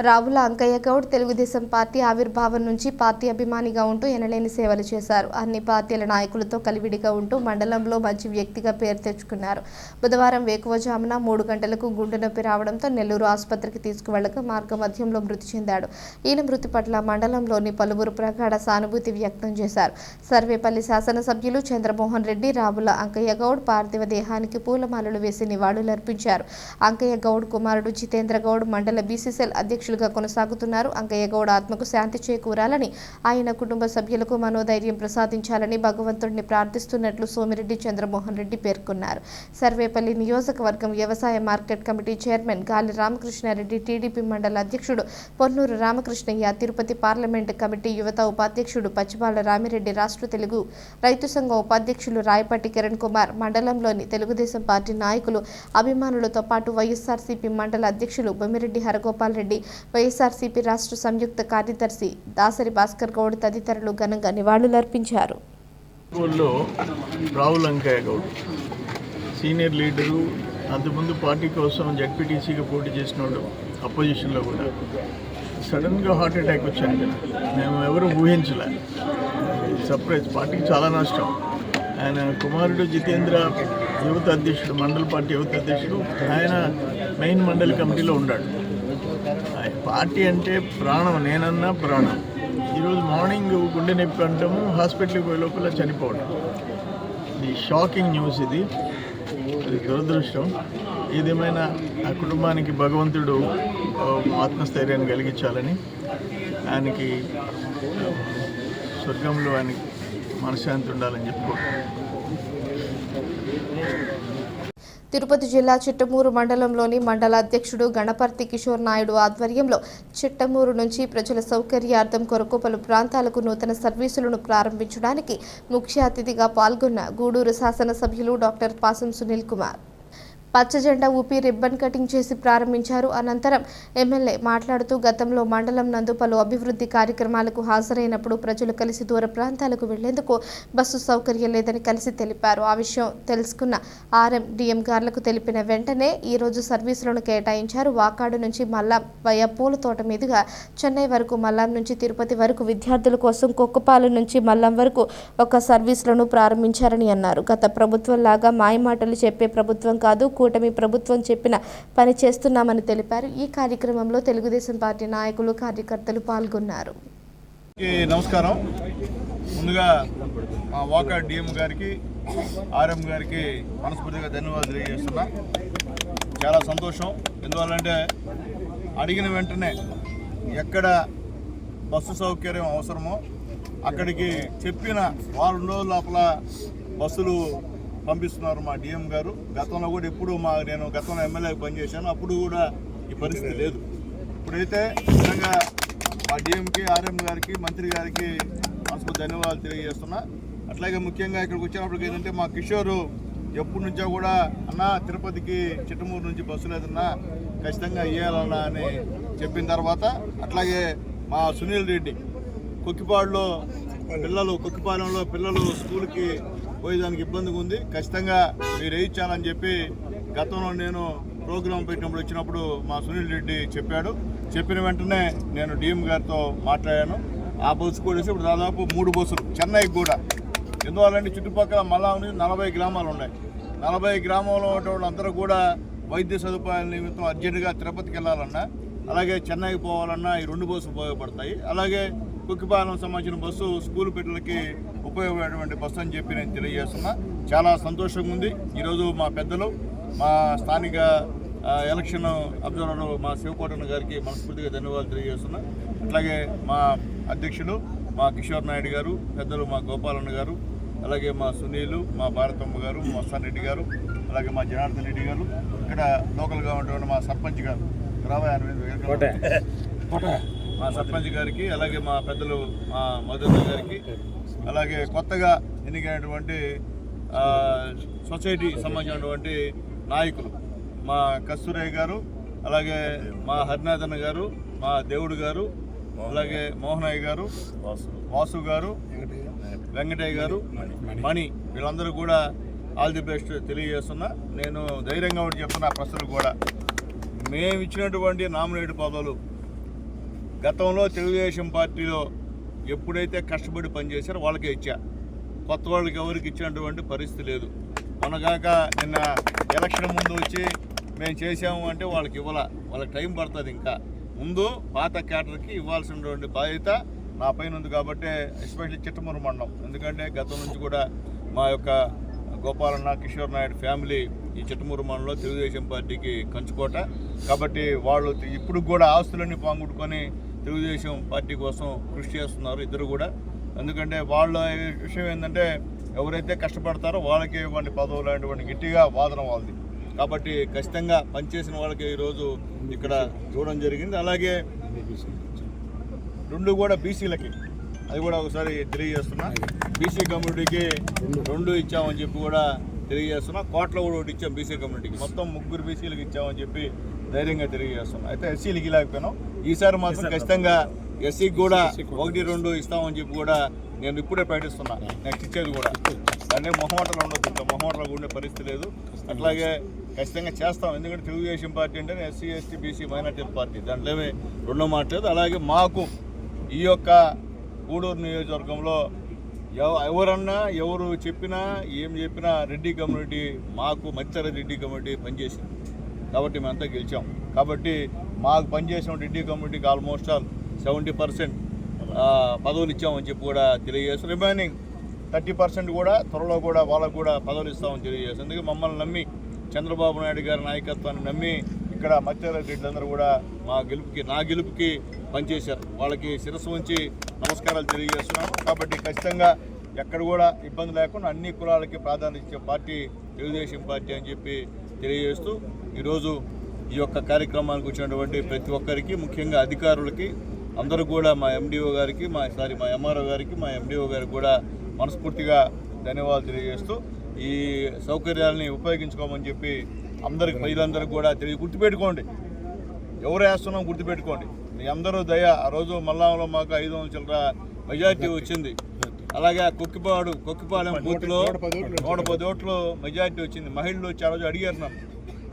రావుల అంకయ్య గౌడ్ తెలుగుదేశం పార్టీ ఆవిర్భావం నుంచి పార్టీ అభిమానిగా ఉంటూ ఎనలేని సేవలు చేశారు. అన్ని పార్టీల నాయకులతో కలివిడిగా ఉంటూ మండలంలో మంచి వ్యక్తిగా పేరు తెచ్చుకున్నారు. బుధవారం వేకువజామున 3 గంటలకు గుండె నొప్పి రావడంతో నెల్లూరు ఆసుపత్రికి తీసుకువెళ్లగా మార్గ మధ్యంలో మృతి చెందాడు. ఈయన మృతి పట్ల మండలంలోని పలువురు ప్రగాఢ సానుభూతి వ్యక్తం చేశారు. సర్వేపల్లి శాసనసభ్యులు చంద్రమోహన్ రెడ్డి రావుల అంకయ్య గౌడ్ పార్థివ దేహానికి పూలమాలలు వేసి నివాళులర్పించారు. అంకయ్య గౌడ్ కుమారుడు జితేంద్ర గౌడ్ మండల బీసీసీఎల్ అధ్యక్షులుగా కొనసాగుతున్నారు. అంకయ్య గౌడ్ ఆత్మకు శాంతి చేకూరాలని, ఆయన కుటుంబ సభ్యులకు మనోధైర్యం ప్రసాదించాలని భగవంతుడిని ప్రార్థిస్తున్నట్లు సోమిరెడ్డి చంద్రమోహన్ రెడ్డి పేర్కొన్నారు. సర్వేపల్లి నియోజకవర్గం వ్యవసాయ మార్కెట్ కమిటీ చైర్మన్ గాలి రామకృష్ణారెడ్డి, టీడీపీ మండల అధ్యక్షుడు పొన్నూరు రామకృష్ణయ్య, తిరుపతి పార్లమెంటు కమిటీ యువత ఉపాధ్యక్షుడు పచ్చిబాల రామిరెడ్డి, రాష్ట్ర తెలుగు రైతు సంఘం ఉపాధ్యక్షులు రాయపాటి కిరణ్ కుమార్, మండలంలోని తెలుగుదేశం పార్టీ నాయకులు, అభిమానులతో పాటు వైఎస్ఆర్సీపీ మండల అధ్యక్షులు బొమ్మిరెడ్డి హరగోపాల్ రెడ్డి, వైఎస్ఆర్సీపీ రాష్ట్ర సంయుక్త కార్యదర్శి దాసరి భాస్కర్ గౌడ్ తదితరులు ఘనంగా నివాళులర్పించారు. రావుల అంకయ్య గౌడ్ సీనియర్ లీడరు, అంతకుముందు పార్టీ కోసం జడ్పీటీసీగా పోటీ చేసినాడు. అపోజిషన్లో కూడా సడన్గా హార్ట్ అటాక్ వచ్చాను కదా, మేము ఎవరు ఊహించలే. సర్ప్రైజ్, పార్టీకి చాలా నష్టం. ఆయన కుమారుడు జితేంద్ర యువత అధ్యక్షుడు, మండల పార్టీ యువత అధ్యక్షుడు. ఆయన మెయిన్ మండలి కమిటీలో ఉన్నాడు. పార్టీ అంటే ప్రాణం, నేనన్నా ప్రాణం. ఈరోజు మార్నింగ్ గుండె నొప్పి అంటాము, హాస్పిటల్కి పోయే లోపల చనిపోవడం. ఇది షాకింగ్ న్యూస్. ఇది దురదృష్టం. ఏదేమైనా ఆ కుటుంబానికి భగవంతుడు ఆత్మస్థైర్యాన్ని కలిగించాలని, ఆయనకి స్వర్గంలో ఆయనకి మనశ్శాంతి ఉండాలని చెప్పుకోవడం. తిరుపతి జిల్లా చిట్టమూరు మండలంలోని మండల అధ్యక్షుడు గణపర్తి కిషోర్ నాయుడు ఆధ్వర్యంలో చిట్టమూరు నుంచి ప్రజల సౌకర్యార్థం కొరకు పలు ప్రాంతాలకు నూతన సర్వీసులను ప్రారంభించడానికి ముఖ్య అతిథిగా పాల్గొన్న గూడూరు శాసనసభ్యులు డాక్టర్ పాసం సునీల్ కుమార్ పచ్చజెండా ఊపి రిబ్బన్ కటింగ్ చేసి ప్రారంభించారు. అనంతరం ఎమ్మెల్యే మాట్లాడుతూ గతంలో మండలం నందు పలు అభివృద్ధి కార్యక్రమాలకు హాజరైనప్పుడు ప్రజలు కలిసి దూర ప్రాంతాలకు వెళ్లేందుకు బస్సు సౌకర్యం లేదని కలిసి తెలిపారు. ఆ విషయం తెలుసుకున్న ఆర్ఎం డిఎం గార్లకు తెలిపిన వెంటనే ఈరోజు సర్వీసులను కేటాయించారు. వాకాడు నుంచి మల్లాం వయా పూల తోట మీదుగా చెన్నై వరకు, మల్లాం నుంచి తిరుపతి వరకు విద్యార్థుల కోసం కొక్కపాలెం నుంచి మల్లాం వరకు ఒక సర్వీసులను ప్రారంభించారని అన్నారు. గత ప్రభుత్వం లాగా మాయమాటలు చెప్పే ప్రభుత్వం కాదు, కూటమి ప్రభుత్వం చెప్పిన పని చేస్తున్నామని తెలిపారు. ఈ కార్యక్రమంలో తెలుగుదేశం పార్టీ నాయకులు, కార్యకర్తలు పాల్గొన్నారు. నమస్కారం. ముందుగా మా వాకా డిఎం గారికి, ఆర్ఎం గారికి మనస్ఫూర్తిగా ధన్యవాదాలు తెలియజేస్తున్నా. చాలా సంతోషం. ఎందువల్లంటే అడిగిన వెంటనే ఎక్కడ బస్సు సౌకర్యం అవసరమో అక్కడికి చెప్పిన వారం రోజుల లోపల బస్సులు పంపిస్తున్నారు మా డిఎం గారు. గతంలో కూడా ఎప్పుడు నేను గతంలో ఎమ్మెల్యేకి పనిచేశాను, అప్పుడు కూడా ఈ పరిస్థితి లేదు. ఇప్పుడైతే నిజంగా మా డిఎంకి, ఆర్ఎం గారికి, మంత్రి గారికి మనస్ఫూర్తి ధన్యవాదాలు తెలియజేస్తున్నా. అట్లాగే ముఖ్యంగా ఇక్కడికి వచ్చినప్పటికి ఏంటంటే మా కిషోరు ఎప్పటి నుంచో కూడా అన్న తిరుపతికి చిట్టమూరు నుంచి బస్సు లేదన్నా ఖచ్చితంగా ఇవ్వాలన్నా అని చెప్పిన తర్వాత, అట్లాగే మా సునీల్ రెడ్డి కొక్కిపాడులో కొక్కిపాలెంలో పిల్లలు స్కూల్కి పోయేదానికి ఇబ్బందిగా ఉంది, ఖచ్చితంగా మీరు వేయించాలని చెప్పి గతంలో నేను ప్రోగ్రాం పెట్టినప్పుడు వచ్చినప్పుడు మా సునీల్ రెడ్డి చెప్పాడు. చెప్పిన వెంటనే నేను డిఎం గారితో మాట్లాడాను. ఆ బస్సు కూడా ఇప్పుడు దాదాపు 3 బస్సులు చెన్నైకి కూడా. ఎందువల్లంటే చుట్టుపక్కల మళ్ళా 40 గ్రామాలు ఉన్నాయి. 40 గ్రామంలో ఉన్న వాళ్ళందరూ కూడా వైద్య సదుపాయాల నిమిత్తం అర్జెంటుగా తిరుపతికి వెళ్ళాలన్నా, అలాగే చెన్నైకి పోవాలన్నా ఈ 2 బస్సులు ఉపయోగపడతాయి. అలాగే కుక్కిపాలెం సంబంధించిన బస్సు స్కూల్ పిల్లలకి ఉపయోగపడేటువంటి బస్సు అని చెప్పి నేను తెలియజేస్తున్నా. చాలా సంతోషంగా ఉంది. ఈరోజు మా పెద్దలు, మా స్థానిక ఎలక్షన్ అబ్జర్వర్ మా శివకోటన్న గారికి మనస్ఫూర్తిగా ధన్యవాదాలు తెలియజేస్తున్నా. అట్లాగే మా అధ్యక్షులు మా కిషోర్ నాయుడు గారు, పెద్దలు మా గోపాలన్న గారు, అలాగే మా సునీలు, మా భారతమ్మ గారు, మస్తాన్ రెడ్డి గారు, అలాగే మా జనార్దన్ రెడ్డి గారు, ఇక్కడ లోకల్గా ఉన్నటువంటి మా సర్పంచ్ గారు మా సర్పంచ్ గారికి, అలాగే మా పెద్దలు మా మధుర గారికి, అలాగే కొత్తగా ఎన్నికైనటువంటి సొసైటీ సంబంధించినటువంటి నాయకులు మా కస్తూరయ్య గారు, అలాగే మా హరినాథన్న గారు, మా దేవుడు గారు, అలాగే మోహనయ్య గారు, వాసు గారు, వెంకటయ్య గారు, మణి, వీళ్ళందరూ కూడా ఆల్ ది బెస్ట్ తెలియజేస్తున్నా. నేను ధైర్యంగా ఒకటి చెప్తున్నా, ప్రజలు కూడా మేము ఇచ్చినటువంటి నామినేట్ పదవులు గతంలో తెలుగుదేశం పార్టీలో ఎప్పుడైతే కష్టపడి పనిచేశారో వాళ్ళకే ఇచ్చా. కొత్త వాళ్ళకి ఎవరికి ఇచ్చినటువంటి పరిస్థితి లేదు. మనగాక నిన్న ఎలక్షన్ ముందు వచ్చి మేము చేసాము అంటే వాళ్ళకి ఇవ్వాల, వాళ్ళకి టైం పడుతుంది. ఇంకా ముందు పాత క్యాటర్కి ఇవ్వాల్సినటువంటి బాధ్యత నా పైన ఉంది. కాబట్టి ఎస్పెషల్లీ చిట్టమూరు మండలం, ఎందుకంటే గతం నుంచి కూడా మా యొక్క గోపాలన్న, కిషోర్ నాయుడు ఫ్యామిలీ ఈ చిట్టమూరు మండలంలో తెలుగుదేశం పార్టీకి కంచుకోట. కాబట్టి వాళ్ళు ఇప్పుడు కూడా ఆస్తులన్నీ పాంగుట్టుకొని తెలుగుదేశం పార్టీ కోసం కృషి చేస్తున్నారు ఇద్దరు కూడా. ఎందుకంటే వాళ్ళ విషయం ఏంటంటే ఎవరైతే కష్టపడతారో వాళ్ళకి ఇవ్వండి పదవులు లాంటివంటి గట్టిగా వాదన వాళ్ళది. కాబట్టి ఖచ్చితంగా పనిచేసిన వాళ్ళకి ఈరోజు ఇక్కడ చూడడం జరిగింది. అలాగే 2 కూడా బీసీలకి, అది కూడా ఒకసారి తెలియజేస్తున్నా. బీసీ కమ్యూనిటీకి 2 ఇచ్చామని చెప్పి కూడా తెలియజేస్తున్నా. కోట్ల కూడా 1 ఇచ్చాం బీసీ కమ్యూనిటీకి. మొత్తం 3 బీసీలకు ఇచ్చామని చెప్పి ధైర్యంగా తెలియజేస్తున్నాం. అయితే ఎస్సీలకి లేకపోయినాం. ఈసారి మాత్రం ఖచ్చితంగా ఎస్సీకి కూడా 1-2 ఇస్తామని చెప్పి కూడా నేను ఇప్పుడే ప్రకటిస్తున్నా. నెక్స్ట్ ఇచ్చేది కూడా దాన్ని మొహమాటలు ఉండొచ్చు, ఇంకా మొహమాటలు ఉండే పరిస్థితి లేదు. అట్లాగే ఖచ్చితంగా చేస్తాం. ఎందుకంటే తెలుగుదేశం పార్టీ అంటే ఎస్సీ, ఎస్టీ, బీసీ మైనార్టీల పార్టీ, దాంట్లో రెండో మాట లేదు. అలాగే మాకు ఈ యొక్క గూడూరు నియోజకవర్గంలో ఎవరన్నా ఎవరు చెప్పినా ఏం చెప్పినా రెడ్డి కమ్యూనిటీ, మాకు మత్సర రెడ్డి కమ్యూనిటీ పనిచేసింది కాబట్టి మేమంతా గెలిచాం. కాబట్టి మాకు పనిచేసిన రెడ్డి కమ్యూనిటీకి ఆల్మోస్ట్ ఆల్ 70% పదవులు ఇచ్చామని చెప్పి కూడా తెలియజేస్తాం. రిమైనింగ్ 30% కూడా త్వరలో కూడా వాళ్ళకు కూడా పదవులు ఇస్తామని తెలియజేస్తాం. అందుకే మమ్మల్ని నమ్మి, చంద్రబాబు నాయుడు గారి నాయకత్వాన్ని నమ్మి ఇక్కడ మత్స్య రెడ్లందరూ కూడా నా గెలుపుకి పనిచేశారు. వాళ్ళకి శిరస్సు ఉంచి నమస్కారాలు తెలియజేస్తున్నాను. కాబట్టి ఖచ్చితంగా ఎక్కడ కూడా ఇబ్బంది లేకుండా అన్ని కులాలకి ప్రాధాన్యత ఇచ్చే పార్టీ తెలుగుదేశం పార్టీ అని చెప్పి తెలియజేస్తూ ఈరోజు ఈ యొక్క కార్యక్రమానికి వచ్చినటువంటి ప్రతి ఒక్కరికి, ముఖ్యంగా అధికారులకి అందరూ కూడా, మా ఎండిఓ గారికి, మా ఎంఆర్ఓ గారికి, మా ఎండిఓ గారికి కూడా మనస్ఫూర్తిగా ధన్యవాదాలు తెలియజేస్తూ ఈ సౌకర్యాలని ఉపయోగించుకోమని చెప్పి అందరికి, ప్రజలందరికీ కూడా గుర్తుపెట్టుకోండి, ఎవరు వేస్తున్నాం గుర్తుపెట్టుకోండి. మీ అందరూ దయ. ఆ రోజు మల్లాంలో మాకు 500 చిల్లర మెజార్టీ వచ్చింది. అలాగే కొక్కిపాలెం బూత్లో 110 ఓట్లు మెజార్టీ వచ్చింది. మహిళలు వచ్చి ఆ రోజు అడిగారు నన్ను.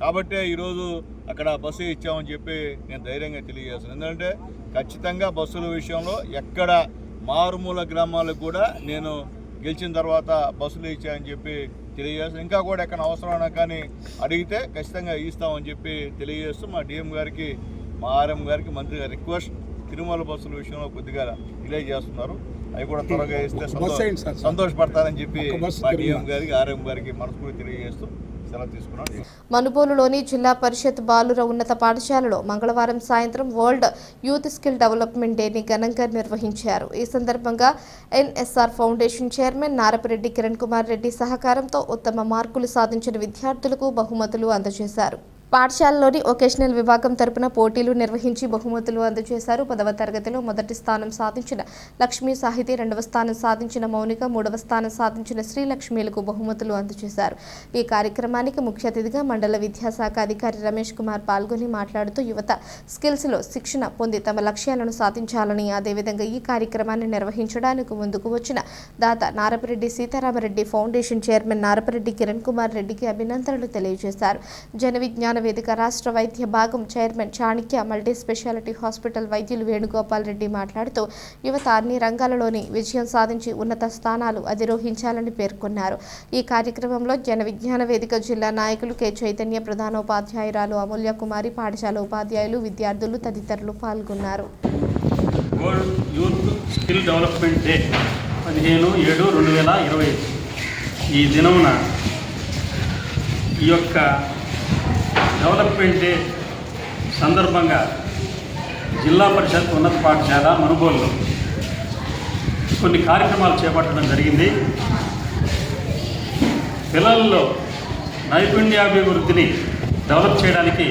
కాబట్టే ఈరోజు అక్కడ బస్సు ఇచ్చామని చెప్పి నేను ధైర్యంగా తెలియజేస్తాను. ఎందుకంటే ఖచ్చితంగా బస్సుల విషయంలో ఎక్కడ మారుమూల గ్రామాలకు కూడా నేను గెలిచిన తర్వాత బస్సులు ఇచ్చాయని చెప్పి తెలియజేస్తాను. ఇంకా కూడా ఎక్కడ అవసరమైనా కానీ అడిగితే ఖచ్చితంగా ఇస్తామని చెప్పి తెలియజేస్తూ మా డిఎం గారికి, మా ఆర్ఎం గారికి, మంత్రి గారి రిక్వెస్ట్, తిరుమల బస్సుల విషయంలో కొద్దిగా డిలే చేస్తున్నారు, అవి కూడా త్వరగా ఇస్తే సంతోషపడతారని చెప్పి మా డిఎం గారికి, ఆర్ఎం గారికి మనస్ఫూర్తి తెలియజేస్తూ సెలవు తీసుకున్నాను. మనుబోలులోని జిల్లా పరిషత్ బాలుర ఉన్నత పాఠశాలలో మంగళవారం సాయంత్రం వరల్డ్ యూత్ స్కిల్ డెవలప్మెంట్ డేని ఘనంగా నిర్వహించారు. ఈ సందర్భంగా NSR foundation chairman Narapa Reddy Kiran Kumar Reddy సహకారంతో ఉత్తమ మార్కులు సాధించిన విద్యార్థులకు బహుమతులు అందజేశారు. పాఠశాలలోని వొకేషనల్ విభాగం తరపున పోటీలు నిర్వహించి బహుమతులు అందజేశారు. 10వ తరగతిలో మొదటి స్థానం సాధించిన లక్ష్మీ సాహితి, 2వ స్థానం సాధించిన మౌనిక, 3వ స్థానం సాధించిన శ్రీలక్ష్మిలకు బహుమతులు అందజేశారు. ఈ కార్యక్రమానికి ముఖ్య అతిథిగా మండల విద్యాశాఖ అధికారి రమేష్ కుమార్ పాల్గొని మాట్లాడుతూ యువత స్కిల్స్లో శిక్షణ పొంది తమ లక్ష్యాలను సాధించాలని, అదేవిధంగా ఈ కార్యక్రమాన్ని నిర్వహించడానికి ముందుకు వచ్చిన దాత నారపరెడ్డి సీతారామరెడ్డి ఫౌండేషన్ చైర్మన్ నారపరెడ్డి కిరణ్ కుమార్ రెడ్డికి అభినందనలు తెలియజేశారు. జన విజ్ఞాన వేదిక రాష్ట్ర వైద్య భాగం chairman Chanakya multi speciality hospital వైద్యులు వేణుగోపాల్ రెడ్డి మాట్లాడుతూ యువత అన్ని రంగాలలోని విజయం సాధించి ఉన్నత స్థానాలు అధిరోహించాలని పేర్కొన్నారు. ఈ కార్యక్రమంలో జన విజ్ఞాన వేదిక జిల్లా నాయకులు కె చైతన్య, ప్రధానోపాధ్యాయురాలు అమూల్య కుమారి, పాఠశాల ఉపాధ్యాయులు, విద్యార్థులు తదితరులు పాల్గొన్నారు. World youth skill development day 15/7/2020 ఈ దినమున ఈ యొక్క డెవలప్మెంట్ డే సందర్భంగా జిల్లా పరిషత్ ఉన్నత పాఠశాల మనుబోలులో కొన్ని కార్యక్రమాలు చేపట్టడం జరిగింది. పిల్లల్లో నైపుణ్యాభివృద్ధిని డెవలప్ చేయడానికి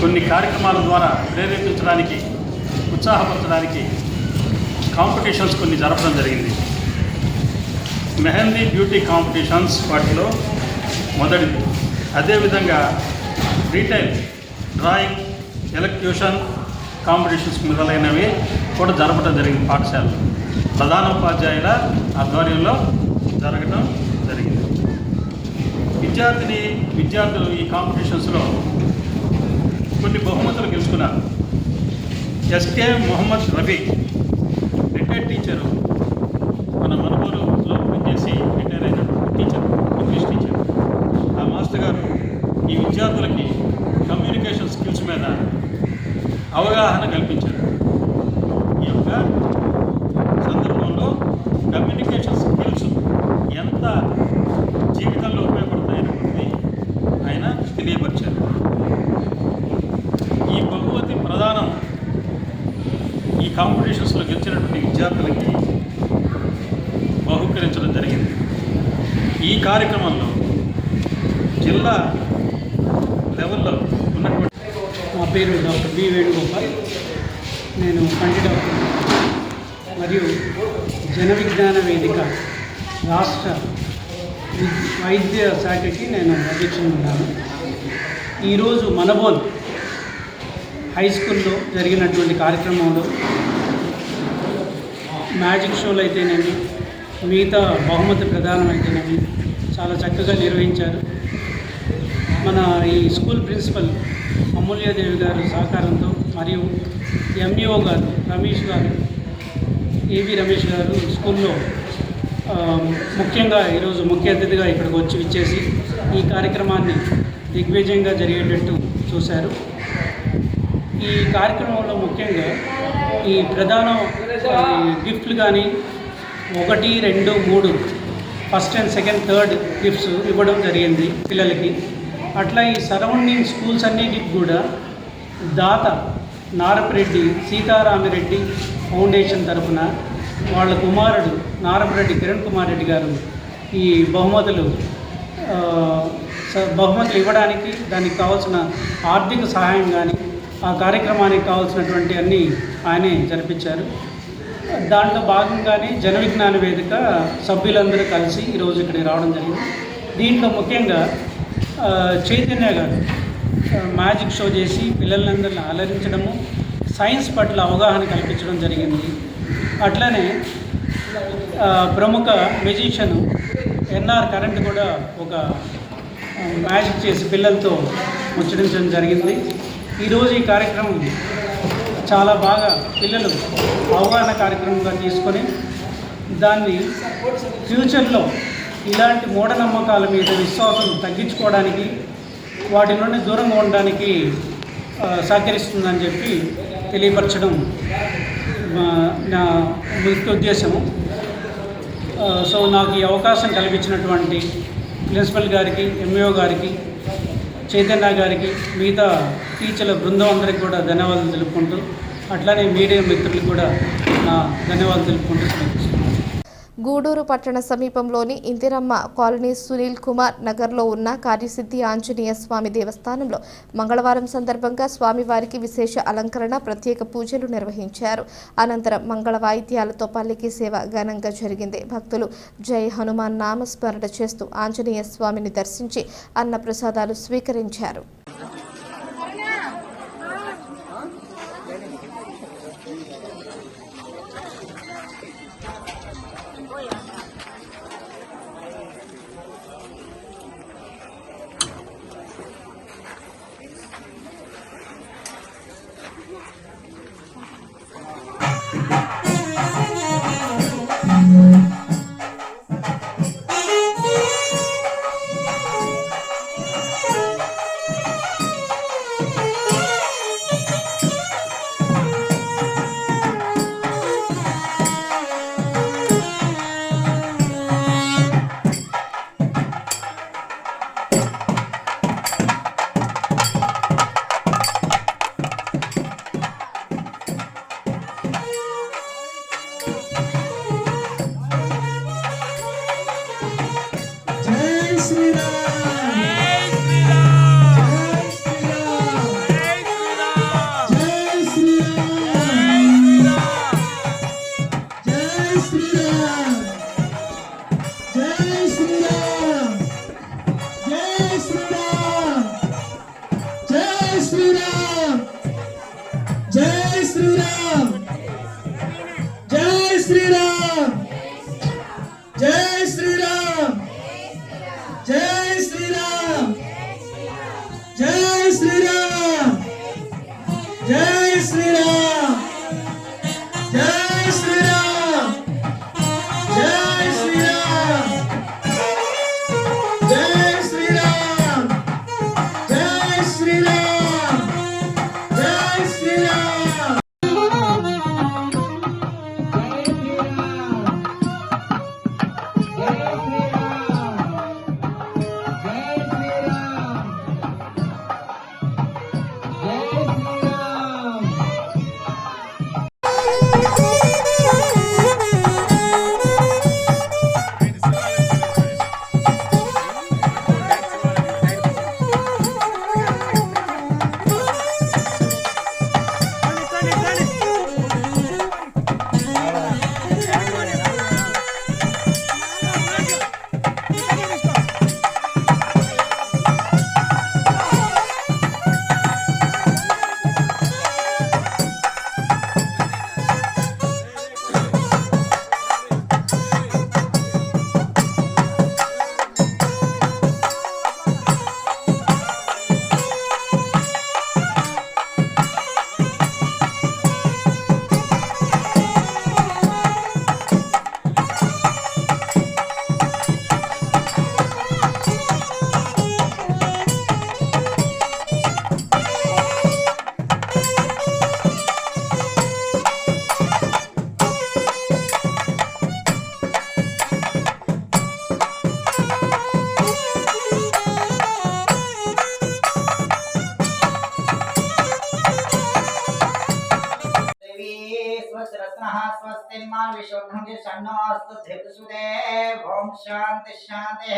కొన్ని కార్యక్రమాల ద్వారా ప్రేరేపించడానికి, ఉత్సాహపరచడానికి కాంపిటీషన్స్ కొన్ని జరపడం జరిగింది. మెహందీ బ్యూటీ కాంపిటీషన్స్ వాటిలో మొదటిది. అదేవిధంగా రీటైల్, డ్రాయింగ్, ఎలక్యూషన్ కాంపిటీషన్స్ మొదలైనవి కూడా జరపడం జరిగింది. పాఠశాలలో ప్రధానోపాధ్యాయుల ఆధ్వర్యంలో జరగడం జరిగింది. విద్యార్థులు ఈ కాంపిటీషన్స్లో కొన్ని బహుమతులు గెలుచుకున్నారు. SK Mohammad Rafi retired teacher, మన మనుబోలులో పనిచేసి రిటైర్ అయినటువంటి టీచర్, ఇంగ్లీష్ టీచర్. ఆ మాస్టర్ గారు ఈ విద్యార్థులకి కమ్యూనికేషన్ స్కిల్స్ మీద అవగాహన కల్పించారు. ఈ యొక్క సందర్భంలో కమ్యూనికేషన్ స్కిల్స్ ఎంత జీవితంలో ఉపయోగపడతాయనేది ఆయన తెలియపరిచారు. ఈ బహుమతి ప్రధానం ఈ కాంపిటీషన్స్లో గెలిచినటువంటి విద్యార్థులకి బహుకరించడం జరిగింది. ఈ కార్యక్రమంలో జిల్లా లెవెల్లో ఉన్నటువంటి మా పేరు డాక్టర్ బి వేణుగోపాల్. నేను కంటి డాక్టర్ మరియు జన విజ్ఞాన వేదిక రాష్ట్ర వైద్య శాఖకి నేను అధ్యక్షుని ఉన్నాను. ఈరోజు మనబోల్ హై స్కూల్లో జరిగినటువంటి కార్యక్రమంలో మ్యాజిక్ షోలు అయితేనేమి, మిగతా బహుమతి ప్రదానం అయితేనేమి చాలా చక్కగా నిర్వహించారు. మన ఈ స్కూల్ ప్రిన్సిపల్ అమూల్యాదేవి గారు సహకారంతో మరియు ఎంఈఓ గారు రమేష్ గారు, ఏబి రమేష్ గారు స్కూల్లో ముఖ్యంగా ఈరోజు ముఖ్య అతిథిగా ఇక్కడికి వచ్చి ఇచ్చేసి ఈ కార్యక్రమాన్ని దిగ్విజయంగా జరిగేటట్టు చూశారు. ఈ కార్యక్రమంలో ముఖ్యంగా ఈ ప్రధాన గిఫ్ట్లు కానీ 1, 2, 3 first and second, third gifts ఇవ్వడం జరిగింది పిల్లలకి. అట్లా ఈ సరౌండింగ్ స్కూల్స్ అన్నిటికి కూడా దాత నారపరెడ్డి సీతారామరెడ్డి ఫౌండేషన్ తరఫున వాళ్ళ కుమారుడు నారపరెడ్డి కిరణ్ కుమార్ రెడ్డి గారు ఈ బహుమతులు ఇవ్వడానికి, దానికి కావాల్సిన ఆర్థిక సహాయం కానీ, ఆ కార్యక్రమానికి కావాల్సినటువంటి అన్నీ ఆయనే జరిపించారు. దాంట్లో భాగంగానే జన విజ్ఞాన వేదిక సభ్యులందరూ కలిసి ఈరోజు ఇక్కడికి రావడం జరిగింది. దీంట్లో ముఖ్యంగా చైతన్య గారు మ్యాజిక్ షో చేసి పిల్లలందరిని అలరించడము, సైన్స్ పట్ల అవగాహన కల్పించడం జరిగింది. అట్లనే ప్రముఖ మ్యూజిషియన్ ఎన్ఆర్ కరెంట్ కూడా ఒక మ్యాజిక్ చేసి పిల్లలతో ముచ్చటించడం జరిగింది. ఈరోజు ఈ కార్యక్రమం చాలా బాగా పిల్లలు అవగాహన కార్యక్రమంగా తీసుకొని దాన్ని ఫ్యూచర్లో ఇలాంటి మూఢనమ్మకాల మీద విశ్వాసం తగ్గించుకోవడానికి, వాటి నుండి దూరంగా ఉండడానికి సహకరిస్తుందని చెప్పి తెలియపరచడం నా ముఖ్య ఉద్దేశము. సో నాకు ఈ అవకాశం కల్పించినటువంటి ప్రిన్సిపల్ గారికి, ఎంఈఓ గారికి, చైతన్య గారికి, మిగతా టీచర్ల బృందం అందరికీ కూడా ధన్యవాదాలు తెలుపుకుంటూ, అట్లానే మీడియా మిత్రులకు కూడా నా ధన్యవాదాలు తెలుపుకుంటూ గూడూరు పట్టణ సమీపంలోని ఇందిరమ్మ కాలనీ సునీల్ కుమార్ నగర్లో ఉన్న కార్యసిద్ధి ఆంజనేయ స్వామి దేవస్థానంలో మంగళవారం సందర్భంగా స్వామివారికి విశేష అలంకరణ, ప్రత్యేక పూజలు నిర్వహించారు. అనంతరం మంగళ వాయిద్యాలతో పల్లకి సేవ ఘనంగా జరిగింది. భక్తులు జై హనుమాన్ నామస్మరణ చేస్తూ ఆంజనేయ స్వామిని దర్శించి అన్న ప్రసాదాలు స్వీకరించారు. शांति शांति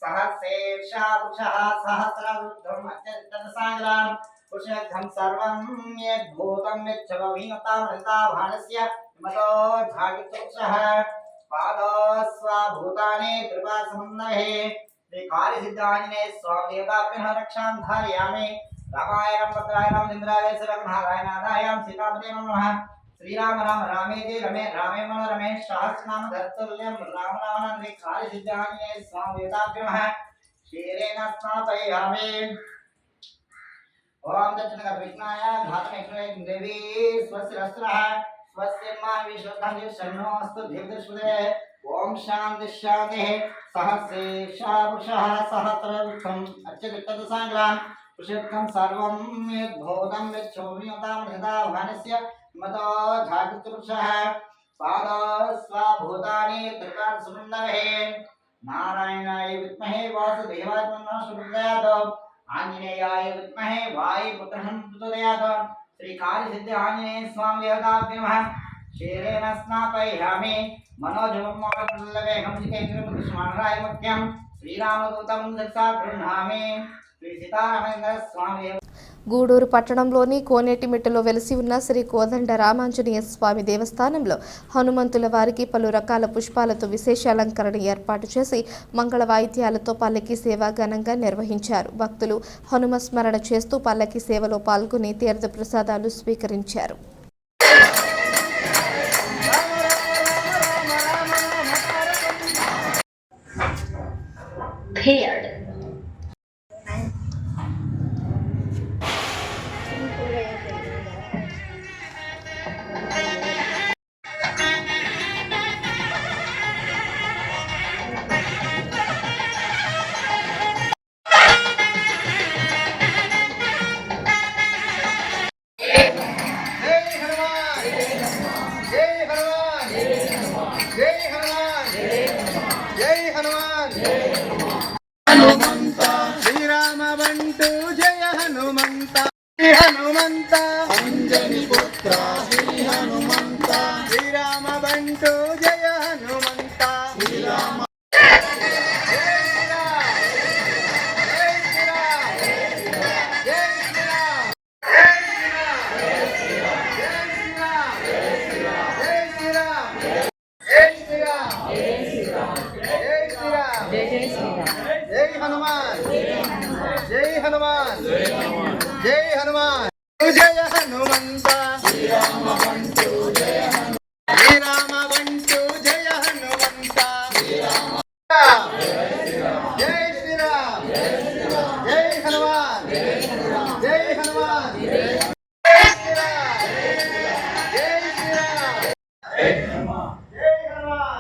सहस्रेषा पुरुषः सहस्रवृद्धम् अत्यन्तसागरम् पुरुषघं सर्वं यद्भूतं यच्छवमीमतामृताभाणस्य मतो झागितुक्षः पादस्वाभूतानि कृपासमुन्नहे कार्यसिद्धाञ्जनेय स्वामिदेवताभ्यः रक्षां धारयामि रामायणं भद्रायणं इन्द्राय सरघ्नारायणादायं सीतापते नमः श्रीराम राम रामेति रमे रामे मनोरमे सहस्रनाम तत्तुल्यं राम नामानंदे कार्यसिद्धाञ्जनेय स्वामिदेवताभ्यः नमः क्षीरेण स्नापयामि ओम दक्षिणकर्विष्णाय घातमेघ्नाय देवी स्वस्तिरस्त्रः स्वस्तिर्मान् विश्वधं शन्नोऽस्तु दीर्घश्रुते ओम शांति शांतिः सहस्रेषा पुरुषः सहस्रवृद्धम् अच्युतसाग्राम् पुरुषत्वं सर्वं यद्भूतं यच्छोभिमतामृताभानस्य मतो झागितुपुरुषः पादस्वाभूतानि त्रिकान् सुमन्दवे नारायणाय विद्महे वासुदेवाय प्रचोदयात् आंजनेयाय विद्महे वायुपुत्रः प्रचोदयात् श्री कार्यसिद्धि आंजनेय स्वामी देवताभ्यो नमः शेरेण स्नापयामि मनोजवमोहल्लवेहं जितेन्द्रमुद्रस्मानराय मुख्यं श्रीरामदूतं दक्षा गृह्णामि श्री सीतारामेन्द्र स्वामी గూడూరు పట్టణంలోని కోనేటిమిట్టలో వెలిసి ఉన్న శ్రీ కోదండ రామాంజనేయ స్వామి దేవస్థానంలో హనుమంతుల వారికి పలు రకాల పుష్పాలతో విశేష అలంకరణ ఏర్పాటు చేసి మంగళ వాయిద్యాలతో పల్లకి సేవ ఘనంగా నిర్వహించారు. భక్తులు హనుమ స్మరణ చేస్తూ పల్లకి సేవలో పాల్గొని తీర్థ ప్రసాదాలు స్వీకరించారు. हनुमंत अंजनी पुत्र श्री हनुमंत श्री राम बंटू जय हनुमंत श्री राम जय हनुमान जय हनुमान जय हनुमान जय हनुमंत श्री राम बंटू जय हनुमंत श्री राम बंटू जय हनुमंत श्री राम जय श्री राम जय हनुमान जय हनुमान जय श्री राम जय श्री राम जय हनुमान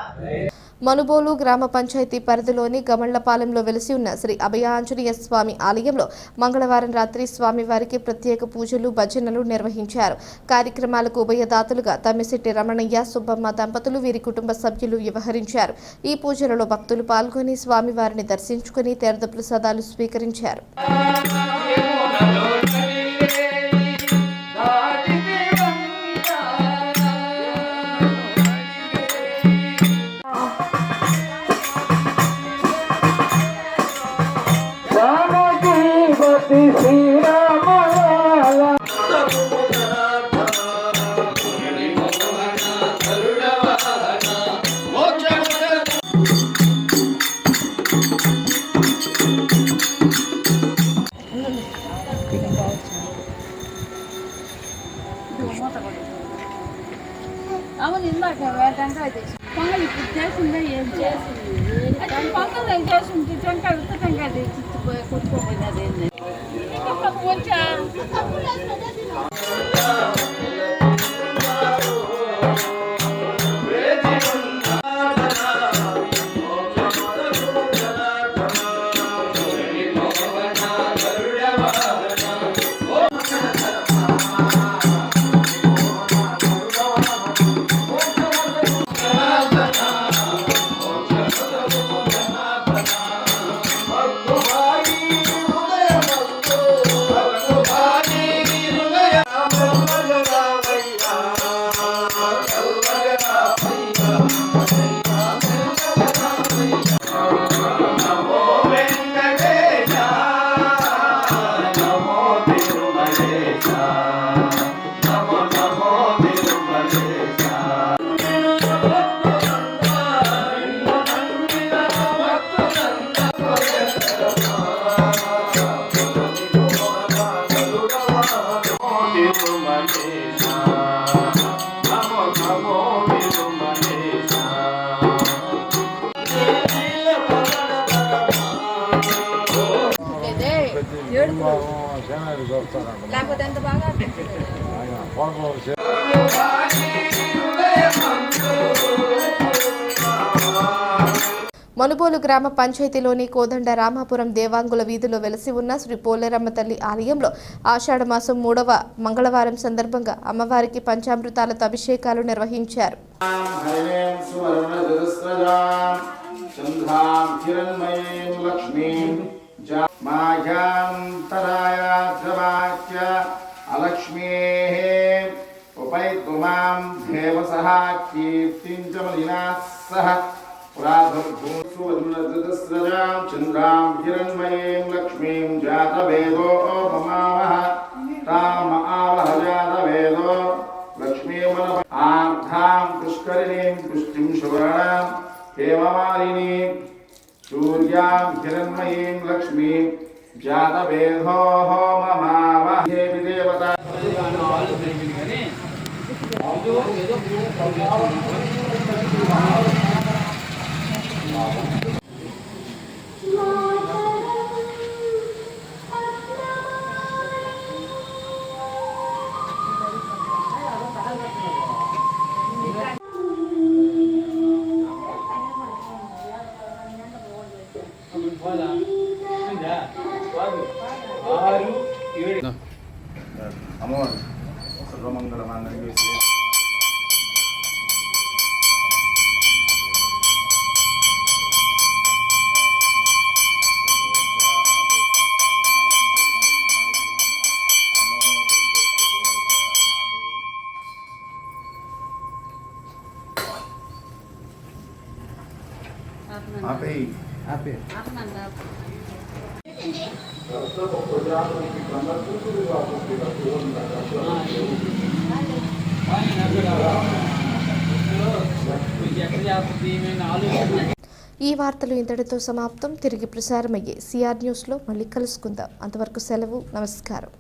మనుబోలు గ్రామ పంచాయతీ పరిధిలోని గమళ్లపాలెంలో వెలిసి ఉన్న శ్రీ అభయాంజనేయ స్వామి ఆలయంలో మంగళవారం రాత్రి స్వామివారికి ప్రత్యేక పూజలు భజనలు నిర్వహించారు. కార్యక్రమాలకు ఉభయదాతలుగా తమ్మిశెట్టి రమణయ్య సుబ్బమ్మ దంపతులు వీరి కుటుంబ సభ్యులు వ్యవహరించారు. ఈ పూజలలో భక్తులు పాల్గొని స్వామివారిని దర్శించుకుని తీర్థ ప్రసాదాలు స్వీకరించారు. అవును ఇందాక టెంకాయ తెచ్చి పొంగల్ ఇప్పుడు చేసిందే ఏం చేసింది పొంగల్ ఏం చేసింది టెంకాయ ఉత్త టెంకాయ తెచ్చి కొట్టుకోపోయినది ఏంది వచ్చా లేకపోతే ఎంత బాగా మనుబోలు గ్రామ పంచాయతీలోని కోదండ రామాపురం దేవాంగుల వీధిలో వెలసి ఉన్న శ్రీ పోలేరమ్మ తల్లి ఆలయంలో ఆషాఢమాసం 3వ మంగళవారం సందర్భంగా అమ్మవారికి పంచామృతాలతో అభిషేకాలు నిర్వహించారు. चंद्रां हिरण्मयीं लक्ष्मीं मायान्तरायाद्रवाच्य अलक्ष्मीः उपैतुमां देवसः कीर्तिं च मलिनाः सह पुराधुर्भूसुवर्णजतस्रजां चन्द्रां हिरण्मयीं लक्ष्मीं जातवेदो ममावह ताम आवह जातवेदो लक्ष्मीमन आर्धां पुष्करिणीं पुष्टिं सुवर्णां हेममालिनीं सूर्यां हिरण्मयीं लक्ष्मीं जातवेदो ममावह देवी देवता अमोल सर्वमंगलमांगल्ये ఈ వార్తలు ఇంతటితో సమాప్తం. తిరిగి ప్రసారమయ్యే సిఆర్ న్యూస్లో మళ్ళీ కలుసుకుందాం. అంతవరకు సెలవు. నమస్కారం.